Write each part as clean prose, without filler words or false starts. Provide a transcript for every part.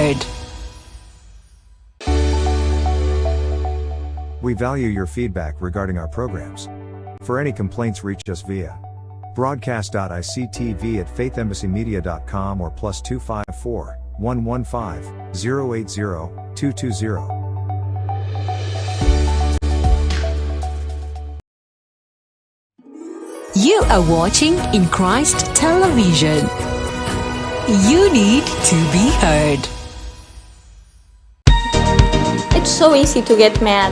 heard. We value your feedback regarding our programs. For any complaints, reach us via broadcast.ictv@faithembassymedia.com or +254 115 080 220. You are watching In Christ Television. You need to be heard. It's so easy to get mad.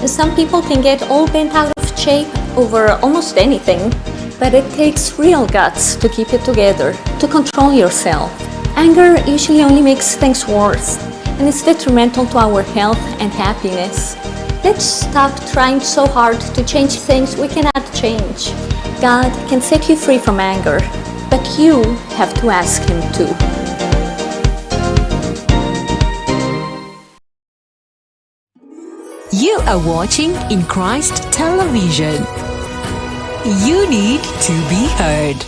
Some people can get all bent out of shape over almost anything, but it takes real guts to keep it together, to control yourself. Anger usually only makes things worse, and it's detrimental to our health and happiness. Let's stop trying so hard to change things we cannot change. God can set you free from anger, but you have to ask Him to. You are watching In Christ Television. You need to be heard.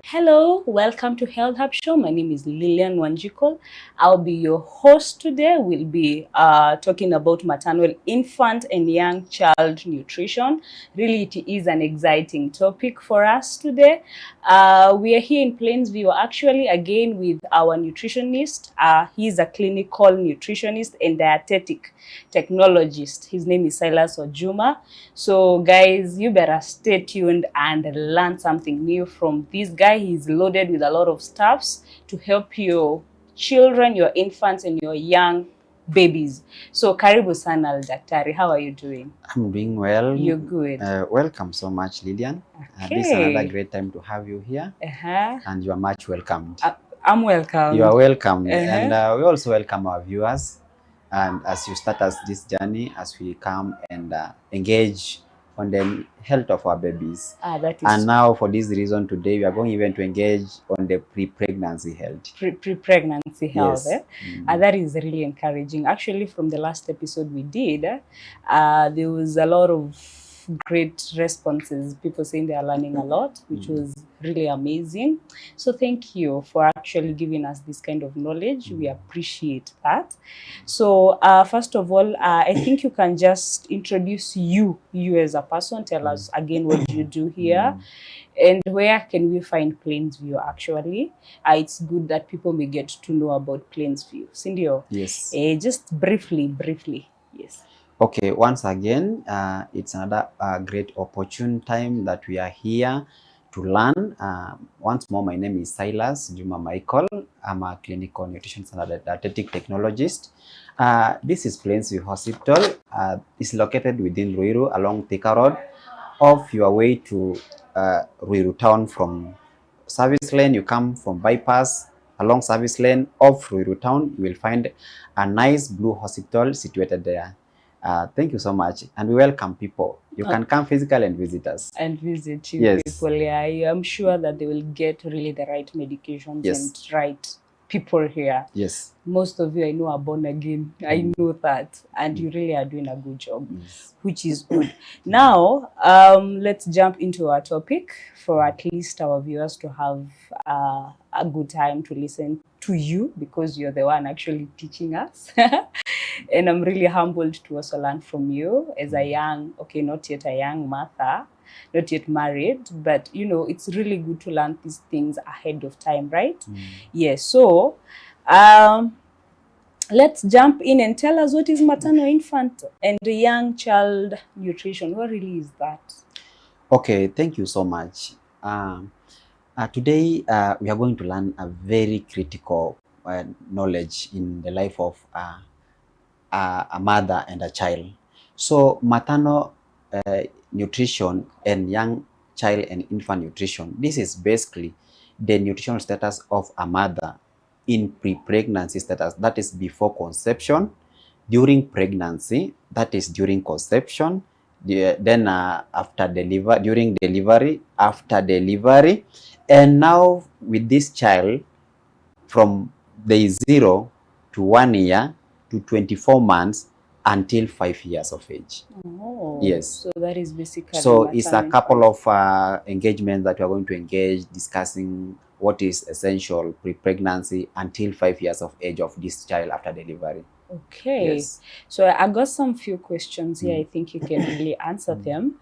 Hello, welcome to Health Hub Show. My name is Lillian Wanjiku. I'll be your host today. We'll be talking about maternal, infant, and young child nutrition. Really, it is an exciting topic for us today. We are here in Plainsview, actually, again with our nutritionist. He's a clinical nutritionist and dietetic technologist. His name is Silas Ojuma. So, guys, you better stay tuned and learn something new from this guy. He's loaded with a lot of stuffs to help your children, your infants, and your young babies. So, karibu sana Daktari. How are you doing? I'm doing well. You're good. Welcome so much, Lillian. Okay. This is another great time to have you here, and you are much welcomed. I'm welcome. You are welcome, and we also welcome our viewers. And as you start us this journey, as we come and engage on the health of our babies. That is and now, for this reason, today we are going even to engage on the pre-pregnancy health. Pre-pregnancy health. Yes. That is really encouraging. Actually, from the last episode we did, there was a lot of great responses. People saying they are learning a lot, which was really amazing. So thank you for actually giving us this kind of knowledge. We appreciate that. So first of all, I think you can just introduce you as a person. Tell us again what you do here. And where can we find Plainsview actually? It's good that people may get to know about Plainsview. Cindy? Yes. Just briefly. Yes. Okay, once again, it's another great opportune time that we are here to learn. Once more, my name is Silas Juma Michael. I'm a clinical nutrition and dietetic technologist. This is Plainsview Hospital. It's located within Ruiru along Thika Road. Off your way to Ruiru town from Service Lane, you come from bypass along Service Lane. Off Ruiru town, you will find a nice blue hospital situated there. Thank you so much, and we welcome people. You can come physically and visit us. And visit you. Yes. People. Yeah, I am sure that they will get really the right medications Yes. and right people here. Yes. Most of you I know are born again. I know that, and you really are doing a good job, which is good. Now, let's jump into our topic for at least our viewers to have a good time to listen to you, because you're the one actually teaching us. And I'm really humbled to also learn from you as a young, okay, not yet a young mother, not yet married, but you know, it's really good to learn these things ahead of time, right? Yes. So, let's jump in and tell us what is maternal, infant, and young child nutrition. What really is that? Okay, thank you so much. Today we are going to learn a very critical knowledge in the life of a mother and a child. So maternal nutrition and young child and infant nutrition, this is basically the nutritional status of a mother in pre-pregnancy status, that is before conception, during pregnancy, that is during conception, then after deliver, during delivery, after delivery, and now with this child from day 0 to 1 year to 24 months until 5 years of age. Oh, yes. So that is basically. So it's a couple of engagements that we are going to engage, discussing what is essential pre-pregnancy until 5 years of age of this child after delivery. Okay. Yes. So I got some few questions here. I think you can really answer them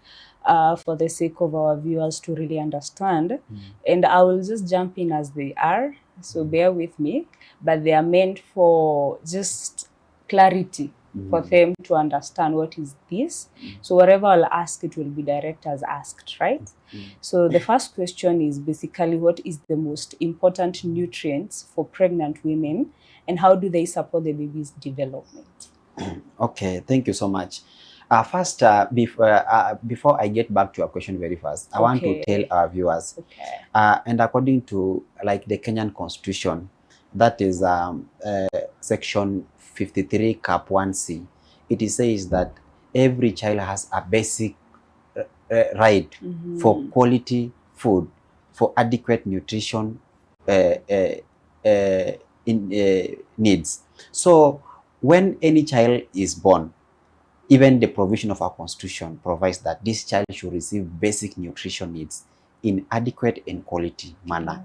for the sake of our viewers to really understand. And I will just jump in as they are. So bear with me. But they are meant for just clarity, for them to understand what is this. So whatever I'll ask, it will be direct as asked, right? So the first question is basically, what is the most important nutrients for pregnant women, and how do they support the baby's development? Okay, thank you so much. First, before I get back to your question very fast, I want to tell our viewers, and according to like the Kenyan Constitution, that is section 53 cap 1c, it says that every child has a basic right for quality food, for adequate nutrition needs. So when any child is born, even the provision of our constitution provides that this child should receive basic nutrition needs in adequate and quality manner.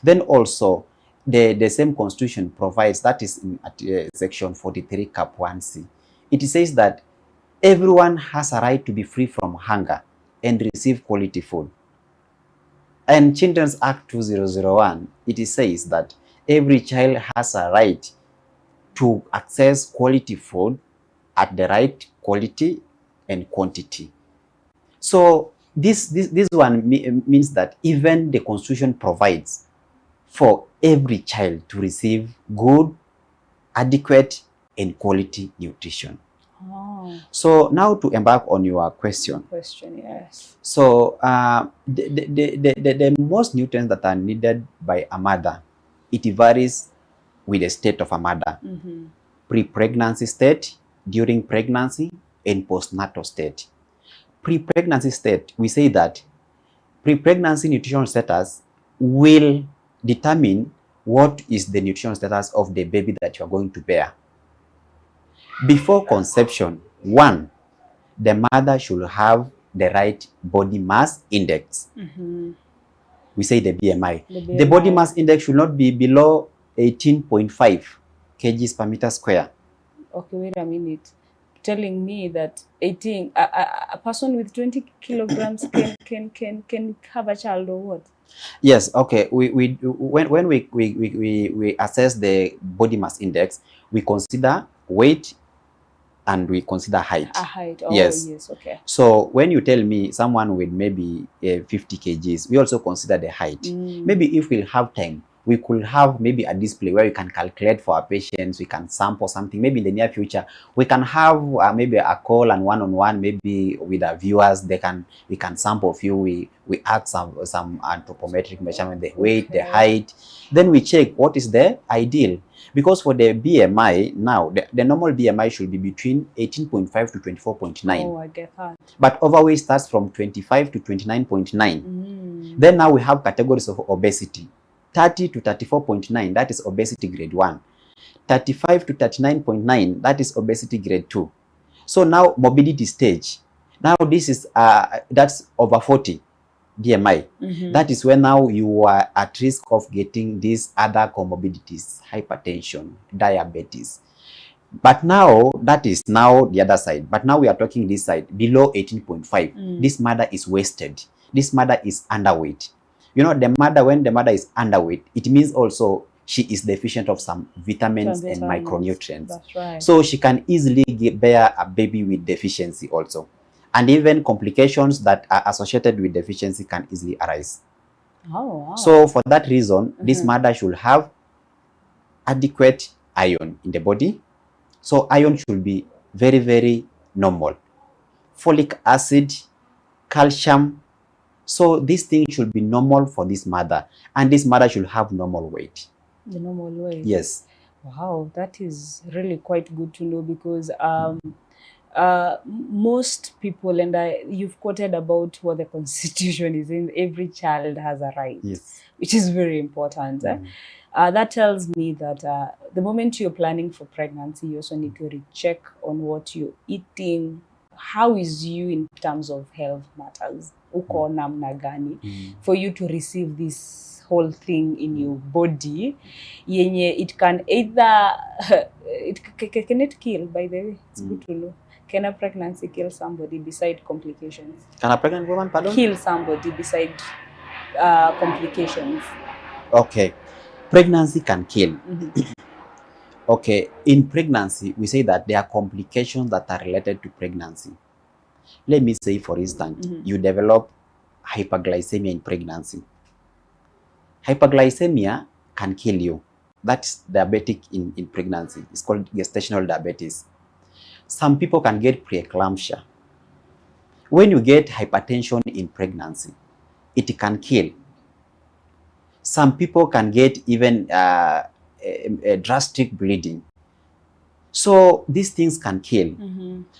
Then also the same constitution provides, that is in section 43 cap 1c, it says that everyone has a right to be free from hunger and receive quality food. And Children's Act 2001, it says that every child has a right to access quality food at the right quality and quantity. So this one means that even the constitution provides for every child to receive good, adequate, and quality nutrition. So now to embark on your question. Yes. So the most nutrients that are needed by a mother, it varies with the state of a mother. Pre-pregnancy state, during pregnancy, and postnatal state. Pre-pregnancy state, we say that pre-pregnancy nutritional status will determine what is the nutritional status of the baby that you are going to bear. Before conception, 1, the mother should have the right body mass index. We say the BMI. The body mass index should not be below 18.5 kgs per meter square. Okay, wait a minute. Telling me that 18, a person with 20 kilograms can have a child or what? Yes, okay. When we assess the body mass index, we consider weight and we consider height. A height. Oh, yes. Okay. So when you tell me someone with maybe 50 kgs, we also consider the height. Maybe if we have time, we could have maybe a display where we can calculate for our patients, we can sample something. Maybe in the near future, we can have maybe a call and one-on-one, maybe with our viewers, we can sample a few, we add some anthropometric measurement, the weight, the height. Then we check what is the ideal. Because for the BMI now, the normal BMI should be between 18.5 to 24.9. Oh, I get that. But overweight starts from 25 to 29.9. Then now we have categories of obesity. 30 to 34.9, that is obesity grade 1. 35 to 39.9, that is obesity grade 2. So now morbidity stage. Now this is that's over 40 BMI. That is when now you are at risk of getting these other comorbidities, hypertension, diabetes. But now that is now the other side. But now we are talking this side, below 18.5. This mother is wasted. This mother is underweight. You know, when the mother is underweight, it means also she is deficient of some vitamins and micronutrients. That's right. So she can easily bear a baby with deficiency also. And even complications that are associated with deficiency can easily arise. Oh, wow. So for that reason, this mother should have adequate iron in the body. So iron should be very, very normal. Folic acid, calcium. So these things should be normal for this mother, and this mother should have normal weight. The normal way. Yes. Wow, that is really quite good to know, because most people, and you've quoted about what the constitution is in, every child has a right, Yes. which is very important. That tells me that the moment you're planning for pregnancy, you also need to recheck on what you're eating. How is you in terms of health matters? Uko namna gani for you to receive this whole thing in your body? Yenye it can either can it kill, by the way? It's good to know. Can a pregnancy kill somebody beside complications? Can a pregnant woman, pardon? Kill somebody beside complications. Okay. Pregnancy can kill. Okay. In pregnancy, we say that there are complications that are related to pregnancy. Let me say, for instance, you develop hyperglycemia in pregnancy. Hyperglycemia can kill you. That's diabetic in pregnancy. It's called gestational diabetes. Some people can get preeclampsia. When you get hypertension in pregnancy, it can kill. Some people can get even a drastic bleeding. So these things can kill.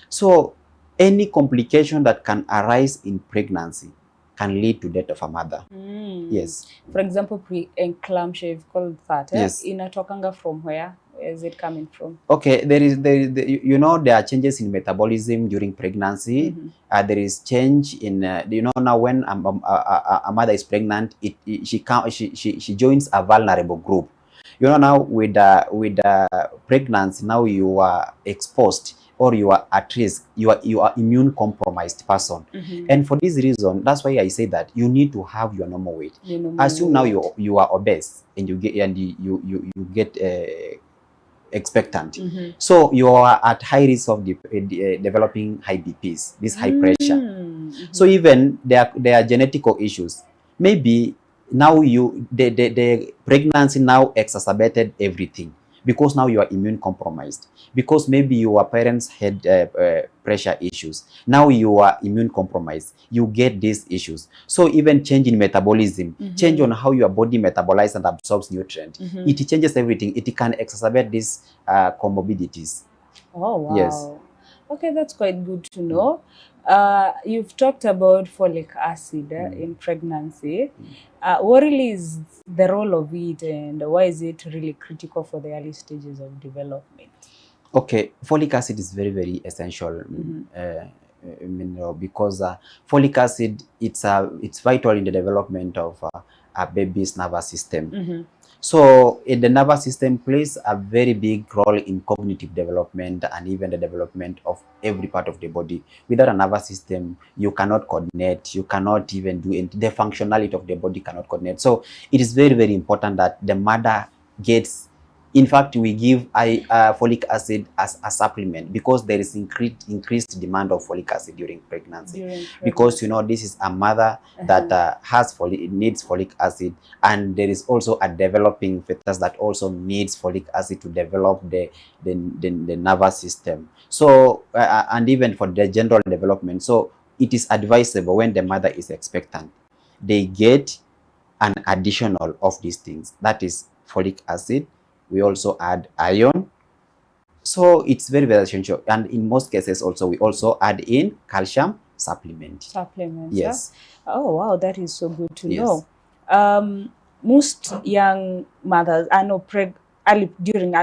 So any complication that can arise in pregnancy can lead to death of a mother. Yes. For example, pre-eclampsia, you've called that. Yes. Inatokanga from where? Where is it coming from? Okay, there are changes in metabolism during pregnancy. There is change in now when a mother is pregnant, she joins a vulnerable group. Now with pregnancy, now you are exposed, or you are at risk, you are immune compromised person. And for this reason, that's why I say that you need to have your normal weight. Assume now you are obese and you get expectant. So you are at high risk of developing high BPs, this high pressure. So even there are genetical issues. Maybe now the pregnancy now exacerbated everything, because now you are immune compromised, because maybe your parents had pressure issues. Now you are immune compromised, you get these issues. So even change in metabolism, change on how your body metabolizes and absorbs nutrient, it changes everything. It can exacerbate these comorbidities. Oh, wow. Yes. Okay, that's quite good to know. You've talked about folic acid in pregnancy. What really is the role of it, and why is it really critical for the early stages of development? Okay, folic acid is very, very essential, because folic acid, it's vital in the development of a baby's nervous system. So the nervous system plays a very big role in cognitive development and even the development of every part of the body. Without a nervous system, you cannot coordinate, you cannot even do it. The functionality of the body cannot coordinate. So it is very, very important that the mother gets. In fact, we give folic acid as a supplement, because there is increased demand of folic acid during pregnancy. Because this is a mother that needs folic acid, and there is also a developing fetus that also needs folic acid to develop the nervous system. So and even for the general development. So it is advisable when the mother is expectant, they get an additional of these things. That is folic acid. We also add iron. So it's very, very essential. And in most cases also, we also add in calcium supplement. Supplements. Yes. Oh, wow. That is so good to know. Most young mothers, I know during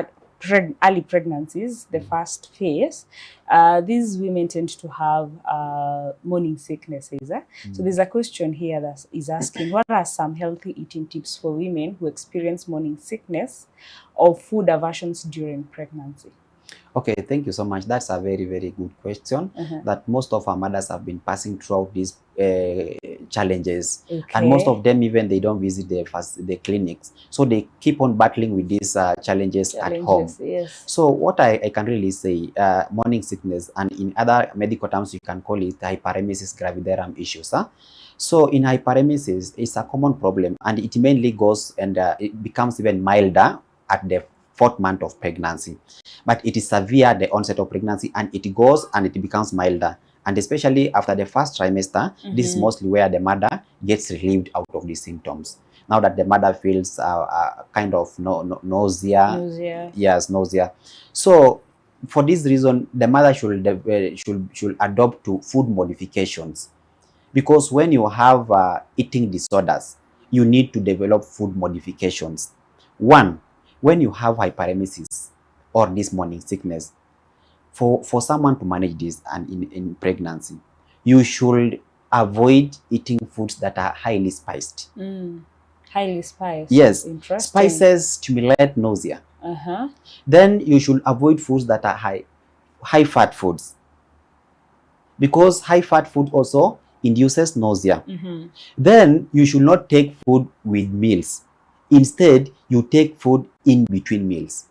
early pregnancies, the first phase, these women tend to have morning sicknesses. So there's a question here that is asking, what are some healthy eating tips for women who experience morning sickness or food aversions during pregnancy? Okay, thank you so much. That's a very, very good question that most of our mothers have been passing throughout these challenges. And most of them, even they don't visit the clinics. So they keep on battling with these challenges at home. Yes. So what I can really say, morning sickness, and in other medical terms, you can call it hyperemesis gravidarum issues. So in hyperemesis, it's a common problem, and it mainly goes and it becomes even milder at the 4th month of pregnancy. But it is severe at the onset of pregnancy, and it goes and it becomes milder. And especially after the 1st trimester, this is mostly where the mother gets relieved out of these symptoms. Now that the mother feels kind of nausea. Yes, nausea. So for this reason, the mother should adopt to food modifications. Because when you have eating disorders, you need to develop food modifications. One, when you have hyperemesis or this morning sickness, for someone to manage this and in pregnancy, you should avoid eating foods that are highly spiced. Highly spiced? Yes. Interesting. Spices stimulate nausea. Then you should avoid foods that are high fat foods, because high fat food also induces nausea. Then you should not take food with meals. Instead, you take food in between meals.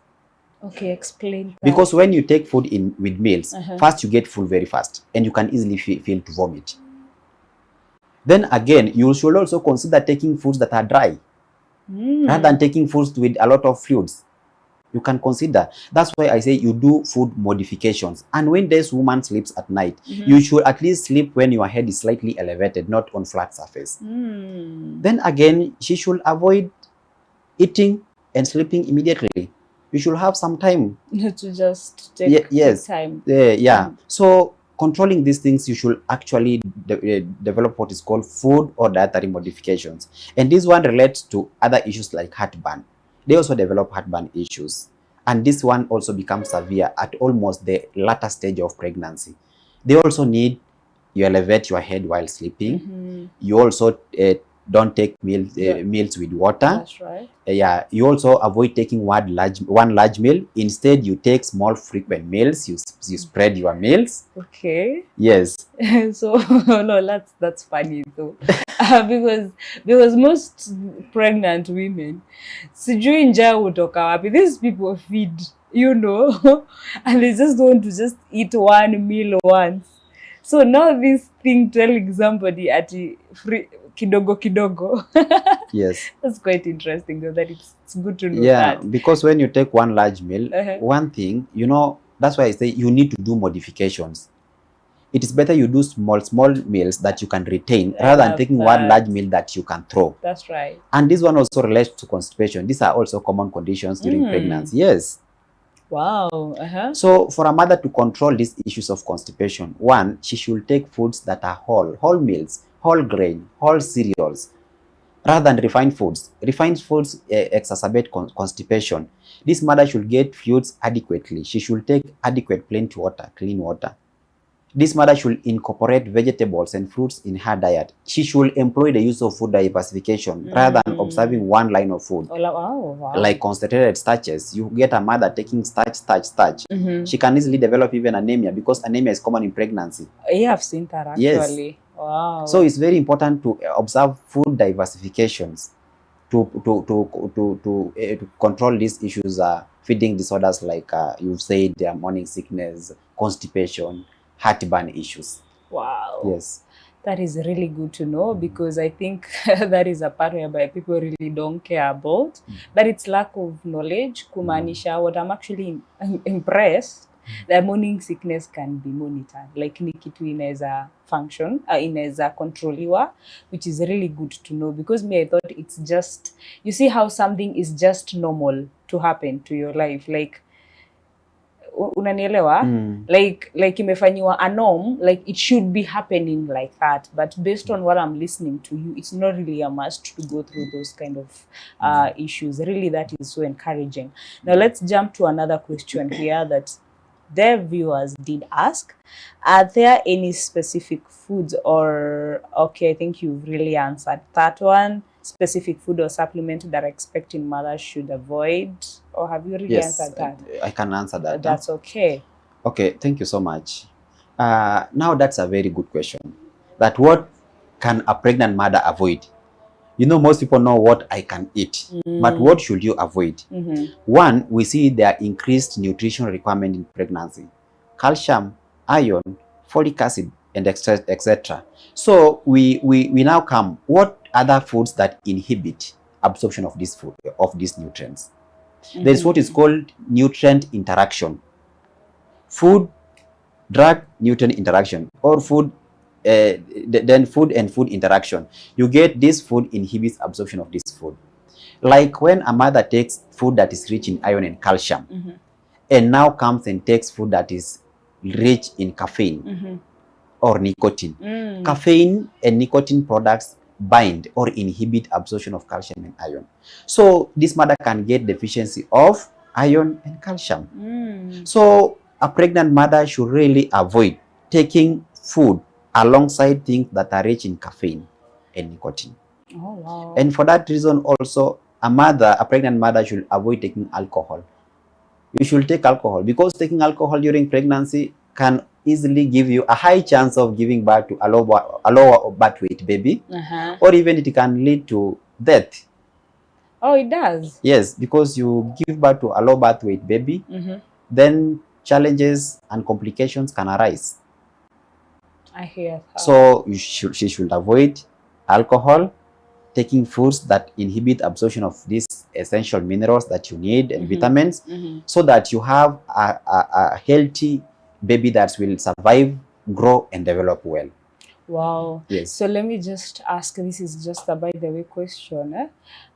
Okay, explain that. Because when you take food with meals, first you get full very fast, and you can easily feel to vomit. Then again, you should also consider taking foods that are dry, rather than taking foods with a lot of fluids. You can consider. That's why I say you do food modifications. And when this woman sleeps at night, you should at least sleep when your head is slightly elevated, not on flat surface. Then again, she should avoid eating and sleeping immediately. You should have some time to just take time. So controlling these things, you should actually develop what is called food or dietary modifications. And this one relates to other issues like heartburn. They also develop heartburn issues. And this one also becomes severe at almost the latter stage of pregnancy. They also need, you elevate your head while sleeping. You also don't take meals with water. That's right. You also avoid taking one large meal. Instead, you take small frequent meals. You spread your meals. Okay. Yes. So no, that's funny though, because most pregnant women, sijui njaa hutoka wapi. These people feed, and they just want to just eat one meal once. So now this thing telling somebody at free kidogo. Yes. That's quite interesting though, that it's good to know that. that. Because when you take one large meal, one thing, that's why I say you need to do modifications. It is better you do small meals that you can retain rather than taking one large meal that you can throw. That's right. And this one also relates to constipation. These are also common conditions during pregnancy. Yes. Wow. So for a mother to control these issues of constipation, one, she should take foods that are whole meals, whole grain, whole cereals, rather than refined foods. Refined foods exacerbate constipation. This mother should get fluids adequately. She should take adequate clean water. This mother should incorporate vegetables and fruits in her diet. She should employ the use of food diversification rather than observing one line of food. Wow. Like concentrated starches. You get a mother taking starch. She can easily develop even anemia, because anemia is common in pregnancy. Yeah, I've seen that actually. Yes. Wow. So it's very important to observe food diversifications to control these issues, feeding disorders like you've said, morning sickness, constipation, heartburn issues. Wow. Yes. That is really good to know, because I think that is a part whereby people really don't care about. But it's lack of knowledge. Kumanisha, what I'm actually impressed, that morning sickness can be monitored. Like ni kitu inaweza function, inaweza controliwa, which is really good to know, because I thought it's just, you see how something is just normal to happen to your life. Like, unanielewa? Like imefanyiwa a norm, like it should be happening like that. But based on what I'm listening to you, it's not really a must to go through those kind of issues. Really, that is so encouraging. Now let's jump to another question here that their viewers did ask. Are there any specific foods or, okay, I think you've really answered that one, specific food or supplement that expecting mothers should avoid, or have you really answered that? I can answer that. That's okay. Okay, thank you so much. Now that's a very good question. That what can a pregnant mother avoid? Most people know what I can eat, but what should you avoid? One, we see there increased nutritional requirement in pregnancy. Calcium, iron, folic acid, and etc. So we now come, what other foods that inhibit absorption of this food, of these nutrients? There is what is called nutrient interaction. Food, drug, nutrient interaction, or food, then food and food interaction. You get this food inhibits absorption of this food. Like when a mother takes food that is rich in iron and calcium, and now comes and takes food that is rich in caffeine or nicotine. Caffeine and nicotine products bind or inhibit absorption of calcium and iron. So this mother can get deficiency of iron and calcium. So a pregnant mother should really avoid taking food alongside things that are rich in caffeine and nicotine. Oh, wow. And for that reason also, a pregnant mother should avoid taking alcohol. You should take alcohol, because taking alcohol during pregnancy can easily give you a high chance of giving birth to a lower birth weight baby, or even it can lead to death. Oh, it does? Yes, because you give birth to a low birth weight baby, then challenges and complications can arise. I hear that. So she should avoid alcohol, taking foods that inhibit absorption of these essential minerals that you need and vitamins, so that you have a healthy baby that will survive, grow, and develop well. Wow. Yes. So let me just ask, this is just a by the way question.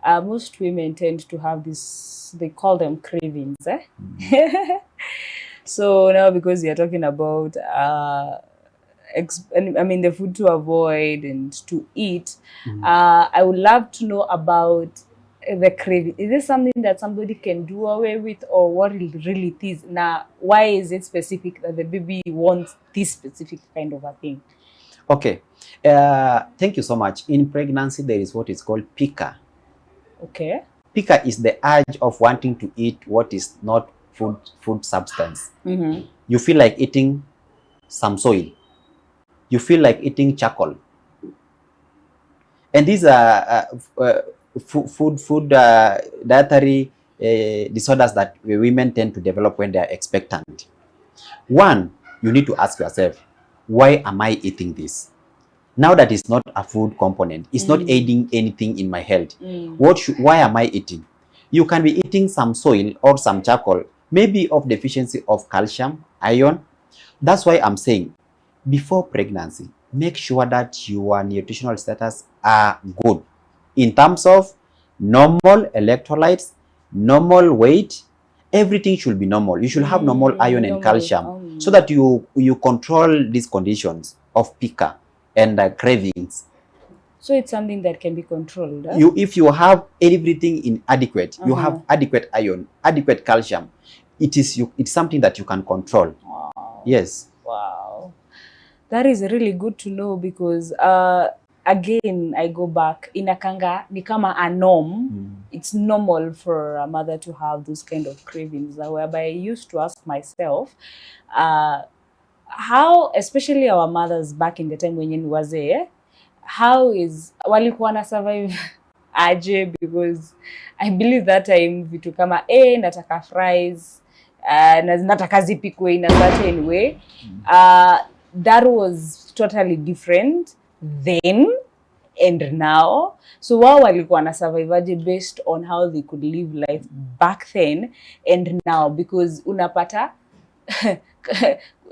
Most women tend to have this, they call them cravings. So now, because you're talking about the food to avoid and to eat, I would love to know about the craving. Is this something that somebody can do away with, or what it really is? Now, why is it specific that the baby wants this specific kind of a thing? Okay. Thank you so much. In pregnancy, there is what is called pica. Okay. Pica is the urge of wanting to eat what is not food substance. You feel like eating some soil. You feel like eating charcoal. And these are dietary disorders that women tend to develop when they are expectant. One, you need to ask yourself, why am I eating this? Now that it's not a food component, it's not aiding anything in my health. Why am I eating? You can be eating some soil or some charcoal, maybe of deficiency of calcium, iron. That's why I'm saying, before pregnancy, make sure that your nutritional status are good in terms of normal electrolytes, normal weight. Everything should be normal. You should have normal iron and calcium, so that you control these conditions of pica and cravings. So it's something that can be controlled. If you have everything in adequate, you have adequate iron, adequate calcium, it's something that you can control. Wow. Yes. Wow. That is really good to know, because again, I go back, inakanga ni kama a norm. It's normal for a mother to have those kind of cravings, whereby I used to ask myself, how, especially our mothers back in the time when you was there, how is walikuwa na survive aje? Because I believe that time vitu kama nataka fries, nataka zipikwe in a certain way, that was totally different then and now. So wao walikuwa na survive aje based on how they could live life back then and now? Because unapata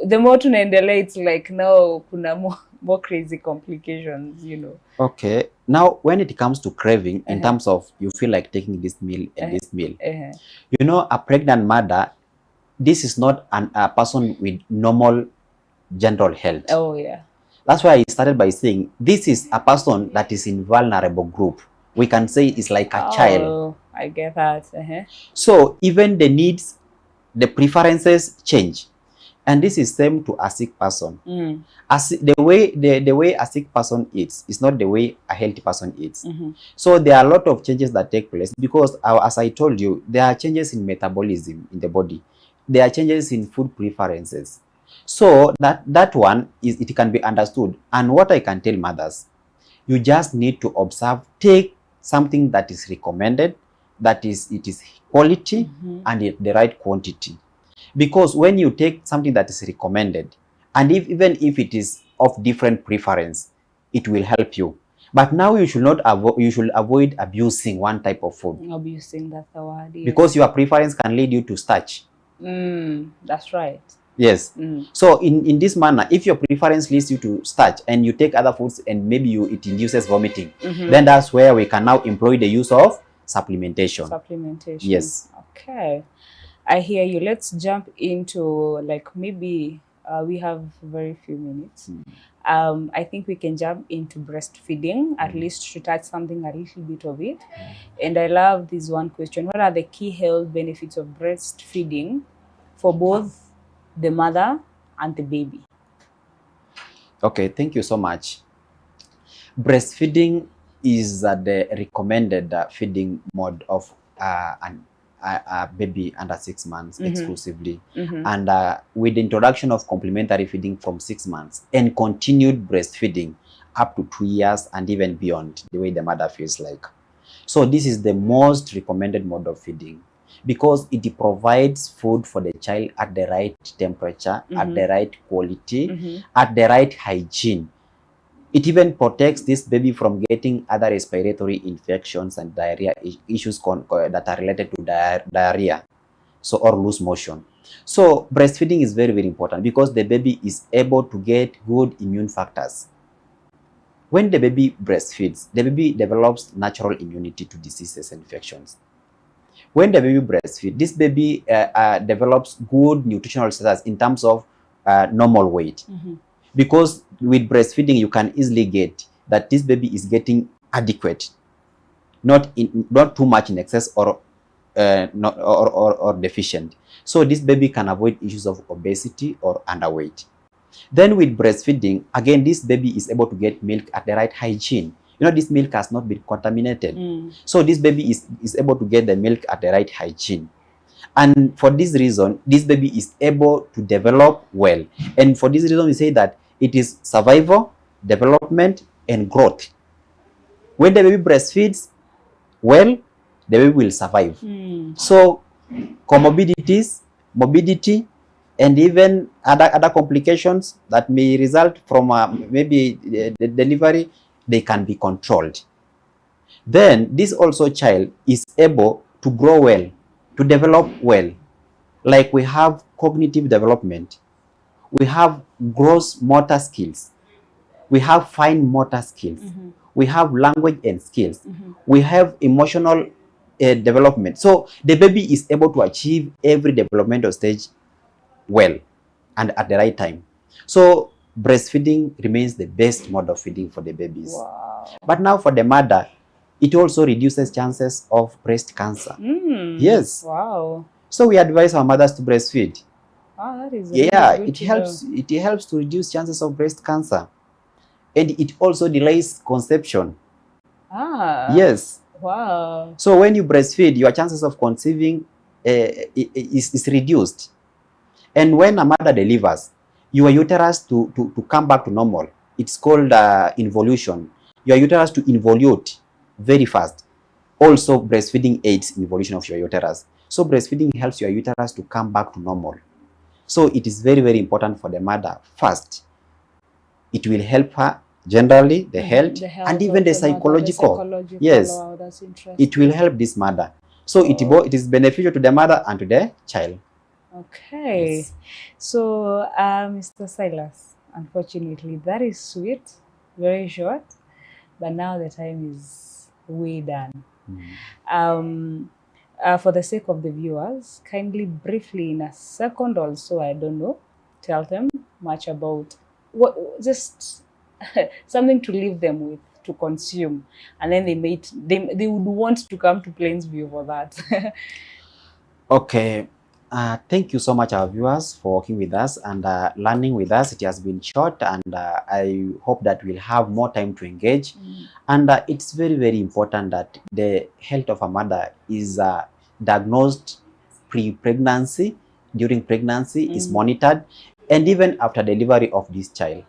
the more tunaendelea, it's like now kuna more crazy complications, you know. Okay. Now, when it comes to craving, in terms of you feel like taking this meal and this meal, you know, a pregnant mother, this is not a person with normal general health. Oh, yeah. That's why I started by saying this is a person that is in vulnerable group. We can say it's like a child. Oh, I get that. So even the needs, the preferences change. And this is same to a sick person. The way a sick person eats is not the way a healthy person eats. So there are a lot of changes that take place, because as I told you, there are changes in metabolism in the body. There are changes in food preferences. So that one it can be understood. And what I can tell mothers, you just need to observe, take something that is recommended, it is quality and the right quantity. Because when you take something that is recommended, and even if it is of different preference, it will help you. But now you should not you should avoid abusing one type of food. Abusing, that's the word. Yes. Because your preference can lead you to starch. That's right. Yes. So in this manner, if your preference leads you to starch and you take other foods and maybe it induces vomiting, then that's where we can now employ the use of supplementation. Supplementation. Yes. Okay. I hear you. Let's jump into, like, maybe we have very few minutes. I think we can jump into breastfeeding, at least to touch something, a little bit of it. And I love this one question. What are the key health benefits of breastfeeding for both the mother and the baby? Okay, thank you so much. Breastfeeding is the recommended feeding mode of a baby under 6 months exclusively. And with the introduction of complementary feeding from 6 months and continued breastfeeding up to 2 years and even beyond, the way the mother feels like. So this is the most recommended mode of feeding, because it provides food for the child at the right temperature, at the right quality, at the right hygiene. It even protects this baby from getting other respiratory infections and diarrhea issues that are related to diarrhea, so, or loose motion. So breastfeeding is very, very important because the baby is able to get good immune factors. When the baby breastfeeds, the baby develops natural immunity to diseases and infections. When the baby breastfeeds, this baby develops good nutritional status in terms of normal weight. Because with breastfeeding, you can easily get that this baby is getting adequate, not too much in excess or deficient. So this baby can avoid issues of obesity or underweight. Then with breastfeeding, again, this baby is able to get milk at the right hygiene. You know, this milk has not been contaminated. So this baby is able to get the milk at the right hygiene. And for this reason, this baby is able to develop well. And for this reason, we say that it is survival, development, and growth. When the baby breastfeeds well, the baby will survive. So comorbidities, morbidity, and even other complications that may result from maybe the delivery, they can be controlled. Then this also child is able to grow well, to develop well. Like we have cognitive development, we have gross motor skills, we have fine motor skills, we have language and skills, we have emotional development. So the baby is able to achieve every developmental stage well and at the right time. So breastfeeding remains the best mode of feeding for the babies. Wow. But now for the mother, it also reduces chances of breast cancer. Yes. Wow. So we advise our mothers to breastfeed. That is It helps to reduce chances of breast cancer, and it also delays conception. Yes. Wow. So when you breastfeed, your chances of conceiving is reduced. And when a mother delivers, your uterus to come back to normal, it's called involution. Your uterus to involute very fast. Also, breastfeeding aids involution of your uterus. So breastfeeding helps your uterus to come back to normal. So it is very, very important for the mother. First, it will help her generally, the health and even the psychological. Yes, wow, that's interesting. it will help this mother. So it is beneficial to the mother and to the child. Okay. Yes. So, Mr. Silas, unfortunately, that is sweet, very short, but now the time is way done. For the sake of the viewers, kindly briefly in a second also, I don't know, tell them much about just something to leave them with, to consume, and then they would want to come to Plainsview for that. Okay. Thank you so much, our viewers, for working with us and learning with us. It has been short, and I hope that we'll have more time to engage. And it's very, very important that the health of a mother is diagnosed pre-pregnancy, during pregnancy, is monitored, and even after delivery of this child.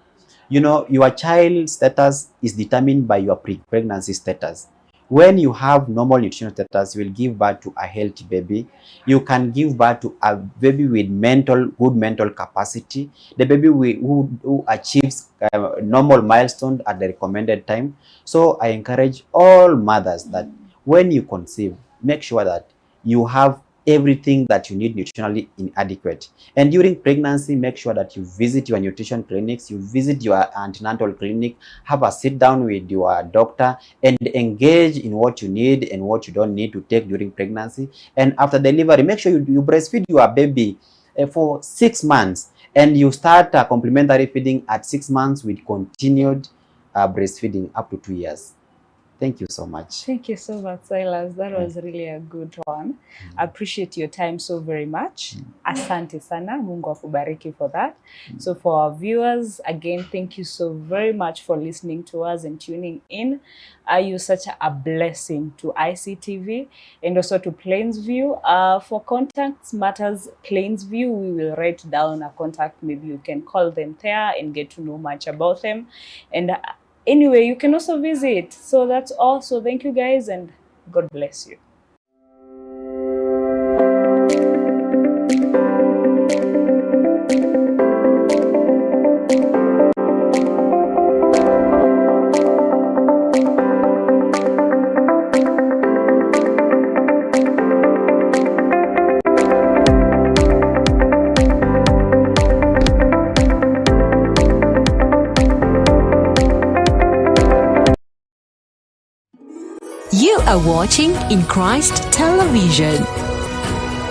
You know, your child status is determined by your pre-pregnancy status. When you have normal nutritional status, you will give birth to a healthy baby. You can give birth to a baby with good mental capacity, the baby who achieves normal milestones at the recommended time. So I encourage all mothers that when you conceive, make sure that you have everything that you need nutritionally inadequate. And during pregnancy, make sure that you visit your nutrition clinics, you visit your antenatal clinic, have a sit down with your doctor and engage in what you need and what you don't need to take during pregnancy. And after delivery, make sure you breastfeed your baby for 6 months, and you start complementary feeding at 6 months with continued breastfeeding up to 2 years. Thank you so much. Thank you so much, Silas. That was really a good one. I appreciate your time so very much. Asante sana. Mungu akubariki for that. So for our viewers, again, thank you so very much for listening to us and tuning in. You're such a blessing to ICTV and also to Plainsview. For contacts matters Plainsview, we will write down a contact. Maybe you can call them there and get to know much about them. And anyway, you can also visit. So that's all. So thank you guys and God bless you. You are watching In Christ Television.